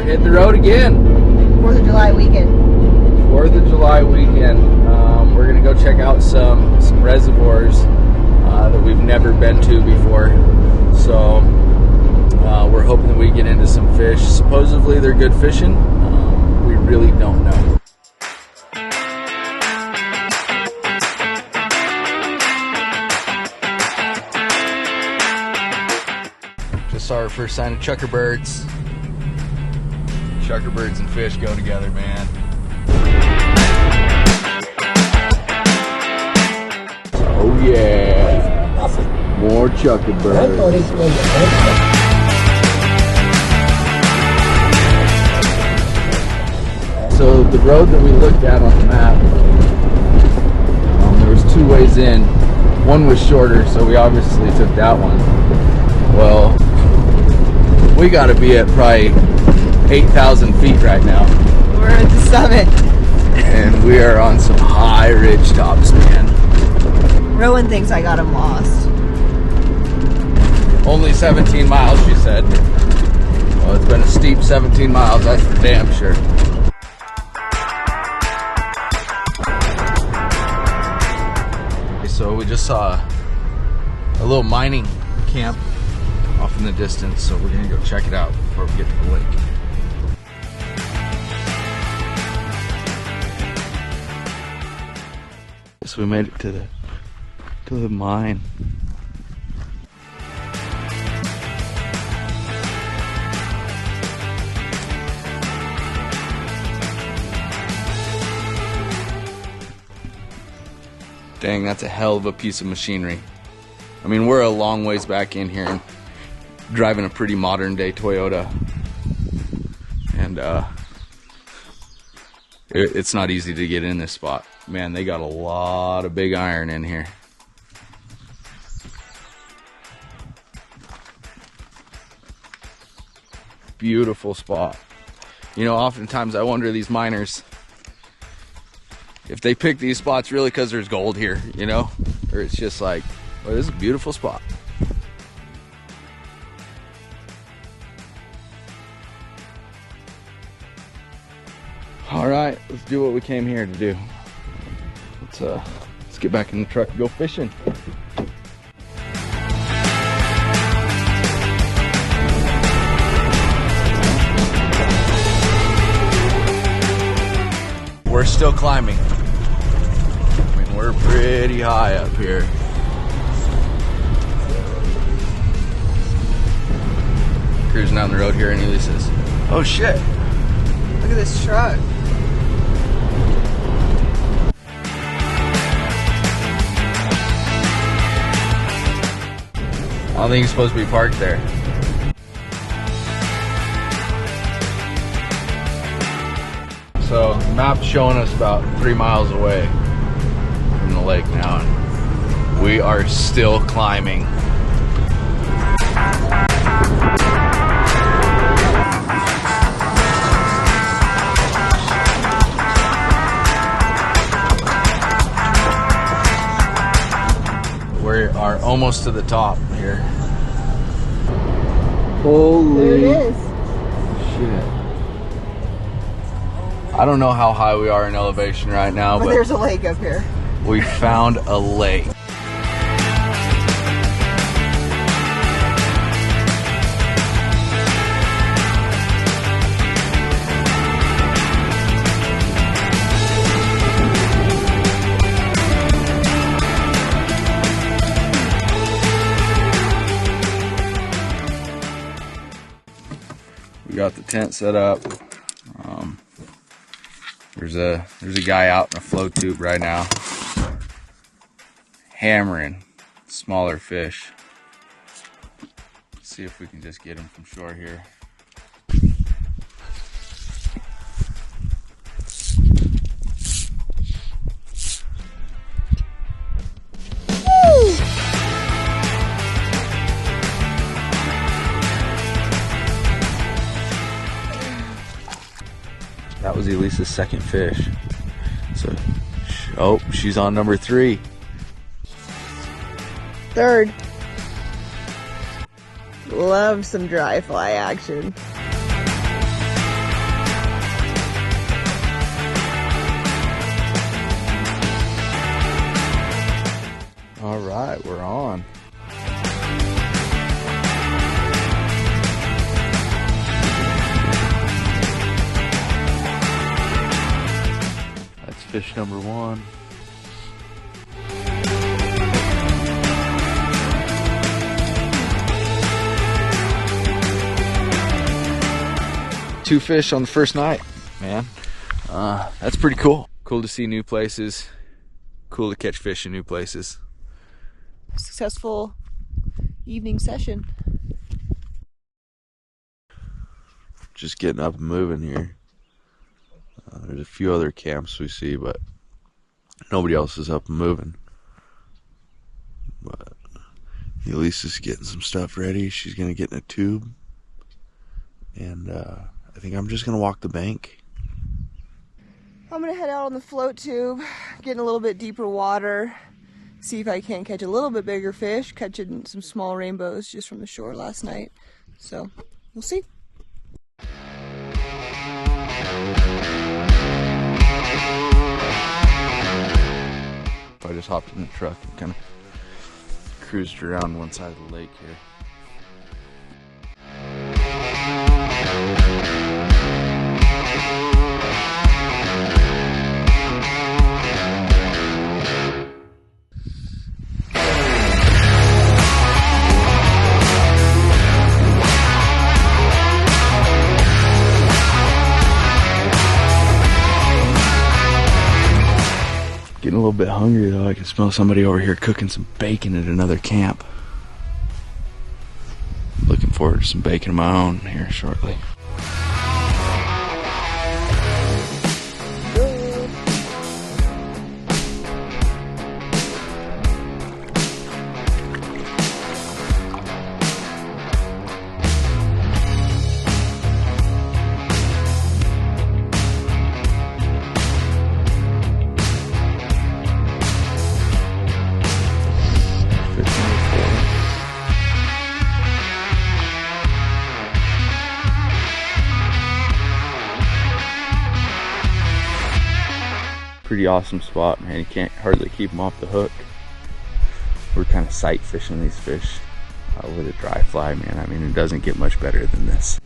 Hit the road again. 4th of July weekend. 4th of July weekend. We're gonna go check out some reservoirs that we've never been to before. So we're hoping that we get into some fish. Supposedly they're good fishing. We really don't know. Just saw our first sign of chukar birds. Chukar birds and fish go together, man. Oh yeah, more chukar birds. So the road that we looked at on the map, there was two ways in. One was shorter, so we obviously took that one. Well, we gotta be at probably 8,000 feet right now. We're at the summit. And we are on some high ridge tops, man. Rowan thinks I got him lost. Only 17 miles, she said. Well, it's been a steep 17 miles, that's for damn sure. So we just saw a little mining camp off in the distance, so we're gonna go check it out before we get to the lake. So we made it to the mine. Dang, that's a hell of a piece of machinery. I mean, we're a long ways back in here and driving a pretty modern day Toyota. And it's not easy to get in this spot. Man, they got a lot of big iron in here. Beautiful spot. You know, oftentimes I wonder, these miners, if they pick these spots really because there's gold here, you know? Or it's just like, well, this is a beautiful spot. Alright, let's do what we came here to do. Let's get back in the truck and go fishing. We're still climbing. I mean, we're pretty high up here. Cruising down the road here, and Ely says, "Oh shit! Look at this truck." I don't think he's supposed to be parked there. So the map's showing us about 3 miles away from the lake now, and we are still climbing. We are almost to the top here. Holy There it is. shit. I don't know how high we are in elevation right now, But but there's a lake up here. we found a lake. We got the tent set up. There's a guy out in a float tube right now, hammering smaller fish. Let's see if we can just get him from shore here. That was Elisa's second fish. So, oh, she's on number 3. Third. Love some dry fly action. right, we're on. That's fish number 1. Two fish on the first night, man. That's pretty cool. Cool to see new places. Cool to catch fish in new places. Successful evening session. Just getting up and moving here. There's a few other camps we see, but nobody else is up and moving. But Elisa's getting some stuff ready. She's gonna get in a tube, and I think I'm just gonna walk the bank. I'm gonna head out on the float tube, get in a little bit deeper water, see if I can't catch a little bit bigger fish, catching some small rainbows just from the shore last night. So, we'll see. I just hopped in the truck and kind of cruised around one side of the lake here. Getting a little bit hungry though. I can smell somebody over here cooking some bacon at another camp. Looking forward to some bacon of my own here shortly. Pretty awesome spot, man. You can't hardly keep them off the hook. We're kind of sight fishing these fish with a dry fly, man. I mean, it doesn't get much better than this.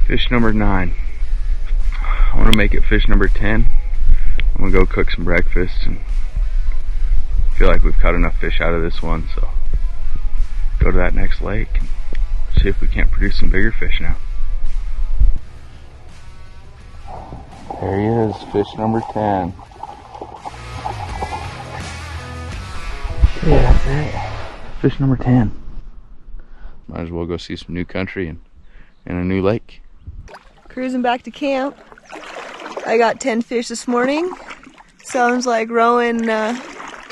Fish number 9. I want to make it fish number 10. I'm going to go cook some breakfast, and I feel like we've caught enough fish out of this one, so go to that next lake and see if we can't produce some bigger fish now. There he is, fish number 10. Yeah, that's it. Fish number 10. Might as well go see some new country and a new lake. Cruising back to camp. I got 10 fish this morning. Sounds like Rowan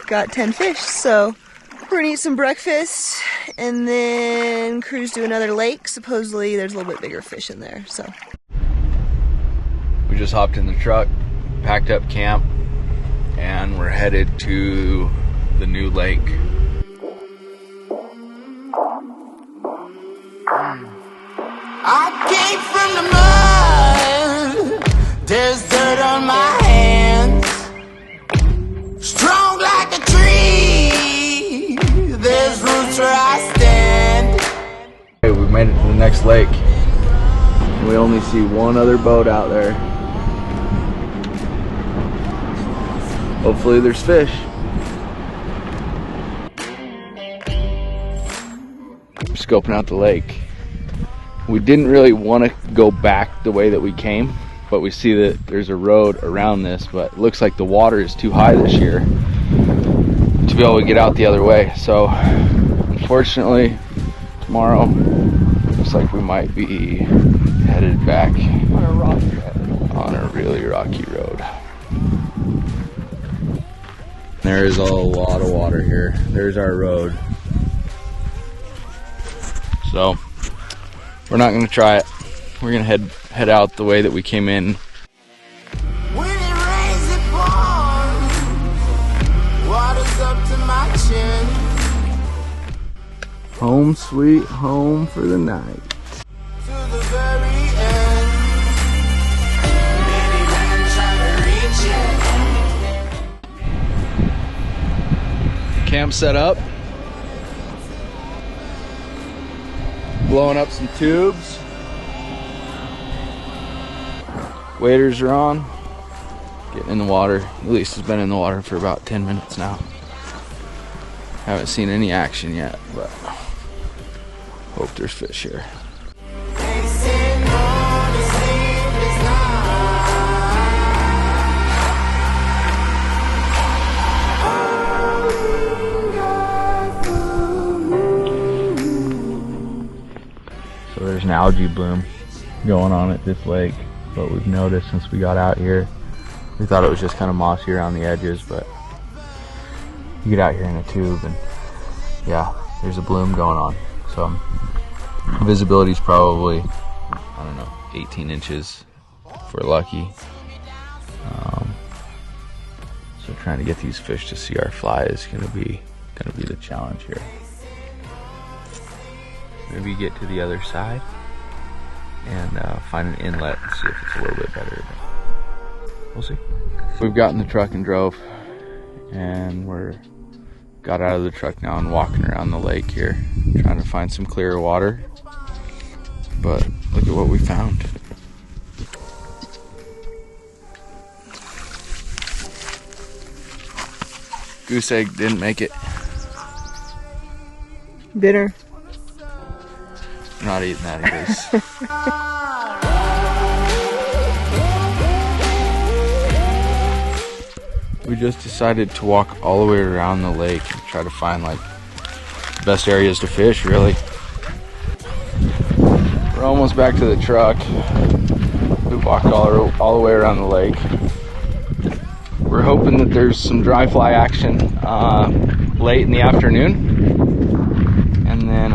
got 10 fish, so we're gonna eat some breakfast and then cruise to another lake. Supposedly there's a little bit bigger fish in there, so. We just hopped in the truck, packed up camp, and we're headed to the new lake. I came from the mud, there's dirt on my hands. Strong like a tree, there's roots where I stand. Okay, we made it to the next lake. We only see one other boat out there. Hopefully there's fish. Scoping out the lake. We didn't really want to go back the way that we came, but we see that there's a road around this, but it looks like the water is too high this year to be able to get out the other way. So unfortunately, tomorrow looks like we might be headed back On a rocky road. on a really rocky road. There is a lot of water here. There's our road. So we're not going to try it. We're going to head out the way that we came in. When it rains, it pours, water's up to my chin. Home sweet home for the night. To the very end. Many men try to reach it. Camp set up. Blowing up some tubes. Waders are on. Getting in the water. Elise has been in the water for about 10 minutes now. Haven't seen any action yet, but hope there's fish here. They say no to sleepless So there's an algae bloom going on at this lake. What we've noticed since we got out here. We thought it was just kind of mossy around the edges, but you get out here in a tube and yeah, there's a bloom going on. So visibility is probably, I don't know, 18 inches if we're lucky. So trying to get these fish to see our fly is gonna be the challenge here. Maybe get to the other side and find an inlet and see if it's a little bit better. We'll see. We've got in the truck and drove, and got out of the truck now and walking around the lake here, trying to find some clearer water. But look at what we found. Goose egg didn't make it. Bitter. Not eating that, it is. We just decided to walk all the way around the lake and try to find like the best areas to fish, really. We're almost back to the truck. We walked all the way around the lake. We're hoping that there's some dry fly action late in the afternoon, and then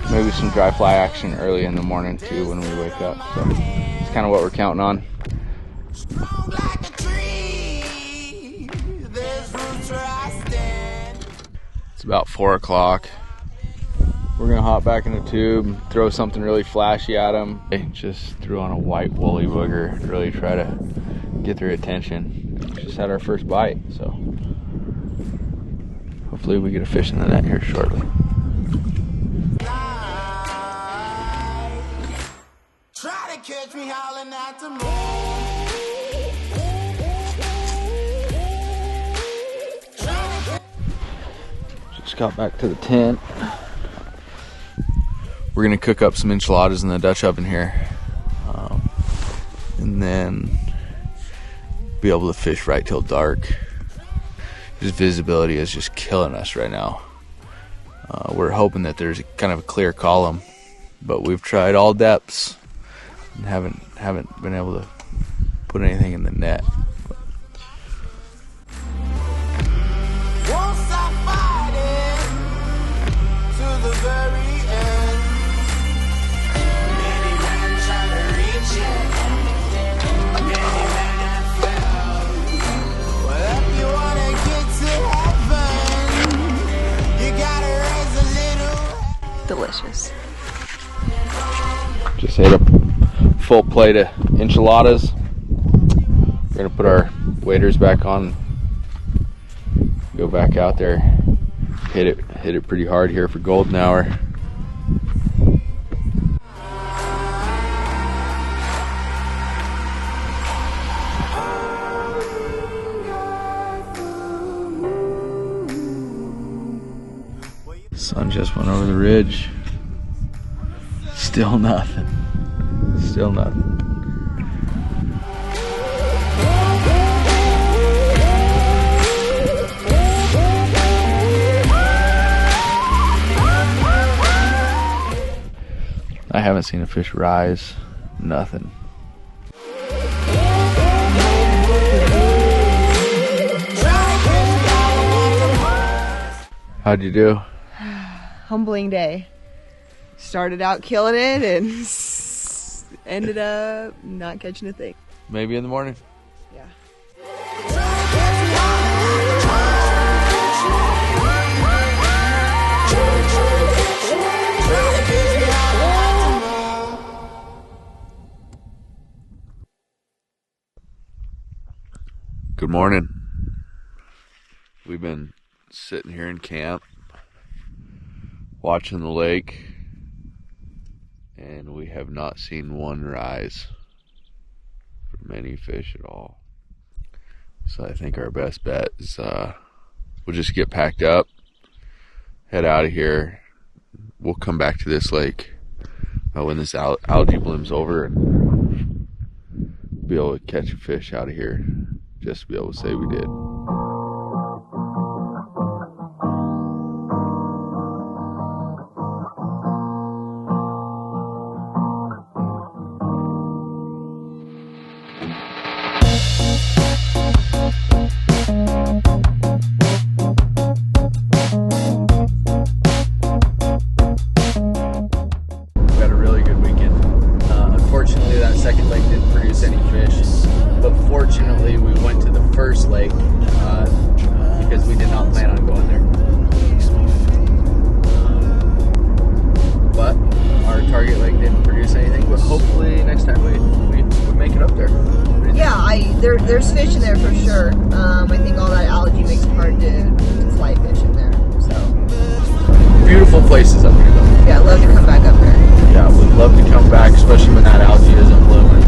maybe some dry fly action early in the morning too when we wake up. So it's kind of what we're counting on. It's about 4 o'clock. We're gonna hop back in the tube, throw something really flashy at them. Just threw on a white woolly booger to really try to get their attention. Just had our first bite, so hopefully we get a fish in the net here shortly. Try to catch me howling at the moon. Just got back to the tent. We're gonna cook up some enchiladas in the Dutch oven here, and then be able to fish right till dark. This visibility is just killing us right now. We're hoping that there's kind of a clear column, but we've tried all depths and haven't been able to put anything in the net. Won't stop fighting. very end. Many men try to reach it, many men have failed. Well, if you wanna get to heaven, you gotta raise a little. Delicious. Just ate a full plate of enchiladas. We're gonna put our waders back on, go back out there, hit it pretty hard here for golden hour. Sun just went over the ridge. Still nothing. Still nothing. I haven't seen a fish rise. Nothing. How'd you do? Humbling day. Started out killing it and ended up not catching a thing. Maybe in the morning. Yeah. Good morning. We've been sitting here in camp, watching the lake, and we have not seen one rise from any fish at all. So I think our best bet is we'll just get packed up, head out of here. We'll come back to this lake when this algae bloom's over and be able to catch a fish out of here, just to be able to say we did. Unfortunately, that second lake didn't produce any fish, but fortunately we went to the first lake because we did not plan on going there. But our target lake didn't produce anything, but hopefully next time we make it up there. Yeah, there's fish in there for sure. I think all that algae makes it hard to fly fish in there. So Beautiful places up here though. yeah, I'd love to come back up there. Yeah, we'd love to come back, especially when that algae isn't blooming.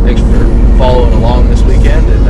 Thanks for following along this weekend, and